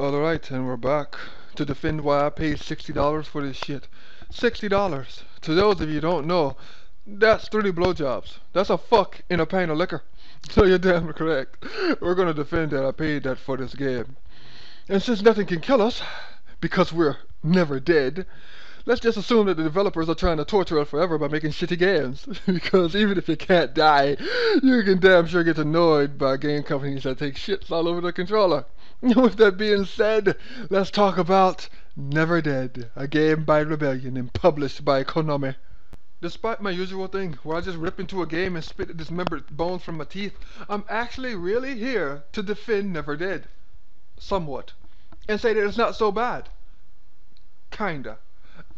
Alright, and we're back to defend why I paid $60 for this shit. $60. To those of you who don't know, that's 30 blowjobs. That's a fuck in a pint of liquor. So you're damn correct. We're gonna defend that I paid that for this game. And since nothing can kill us, because we're never dead, let's just assume that the developers are trying to torture us forever by making shitty games. Because even if you can't die, you can damn sure get annoyed by game companies that take shits all over the controller. With that being said, let's talk about Neverdead, a game by Rebellion and published by Konami. Despite my usual thing, where I just rip into a game and spit dismembered bones from my teeth, I'm actually really here to defend Neverdead. Somewhat. And say that it's not so bad. Kinda.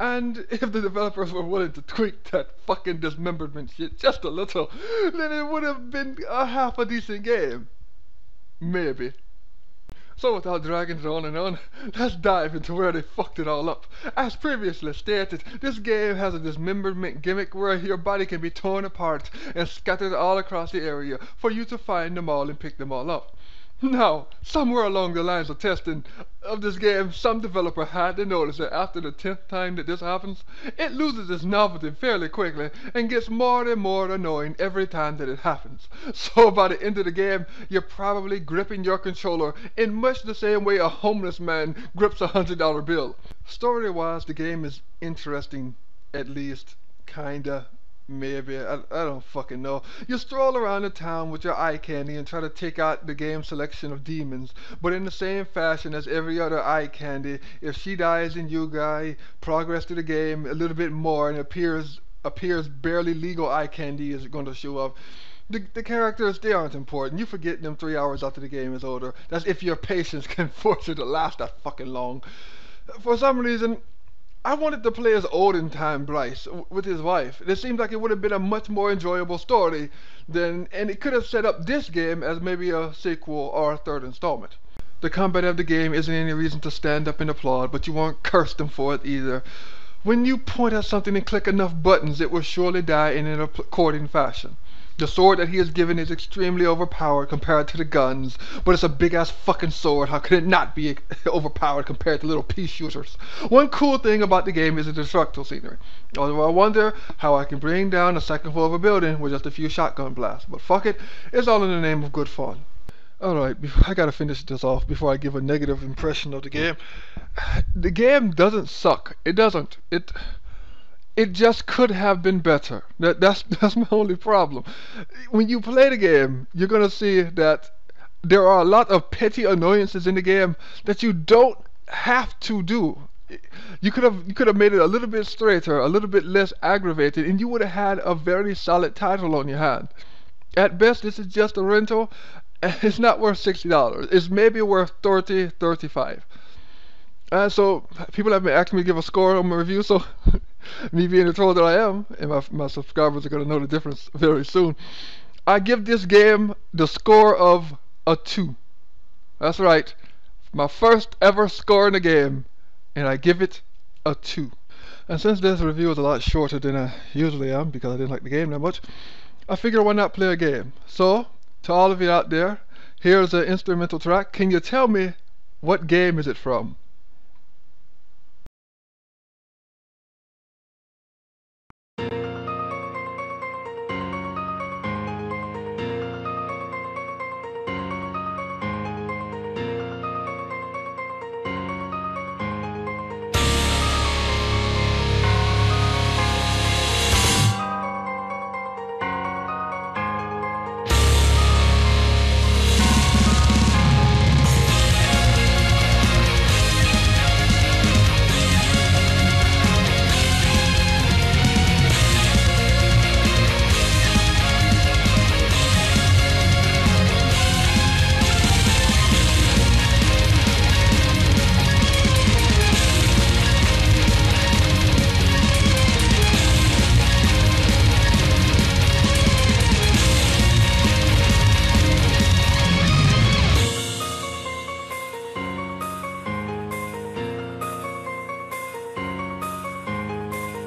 And if the developers were willing to tweak that fucking dismemberment shit just a little, then it would have been a half a decent game. Maybe. So without dragging it on, let's dive into where they fucked it all up. As previously stated, this game has a dismemberment gimmick where your body can be torn apart and scattered all across the area for you to find them all and pick them all up. Now, somewhere along the lines of testing of this game, some developer had to notice that after the 10th time that this happens, it loses its novelty fairly quickly and gets more and more annoying every time that it happens. So by the end of the game, you're probably gripping your controller in much the same way a homeless man grips a $100 bill. Story-wise, the game is interesting, at least, kinda. Maybe, I don't fucking know. You stroll around the town with your eye candy and try to take out the game's selection of demons, but in the same fashion as every other eye candy, if she dies and you guy progress through the game a little bit more and appears barely legal eye candy is going to show up. The characters, they aren't important. You forget them 3 hours after the game is over. That's if your patience can force you to last that fucking long. For some reason, I wanted to play as olden time Bryce with his wife. It seemed like it would have been a much more enjoyable story and it could have set up this game as maybe a sequel or a third installment. The combat of the game isn't any reason to stand up and applaud, but you won't curse them for it either. When you point at something and click enough buttons, it will surely die in an according fashion. The sword that he is given is extremely overpowered compared to the guns, but it's a big ass fucking sword. How could it not be overpowered compared to little pea shooters? One cool thing about the game is the destructible scenery. Although I wonder how I can bring down the second floor of a building with just a few shotgun blasts. But fuck it, it's all in the name of good fun. Alright, I gotta finish this off before I give a negative impression of the game. The game doesn't suck. It doesn't. It just could have been better. That's my only problem. When you play the game, you're gonna see that there are a lot of petty annoyances in the game that you don't have to do. You could have made it a little bit straighter, a little bit less aggravated, and you would have had a very solid title on your hand. At best, this is just a rental. It's not worth $60. It's maybe worth 30, 35. So people have been asking me to give a score on my review, so me being the troll that I am, and my subscribers are going to know the difference very soon, I give this game the score of a 2. That's right, my first ever score in a game, and I give it a 2. And since this review is a lot shorter than I usually am, because I didn't like the game that much, I figured why not play a game. So, to all of you out there, here's an instrumental track. Can you tell me what game is it from?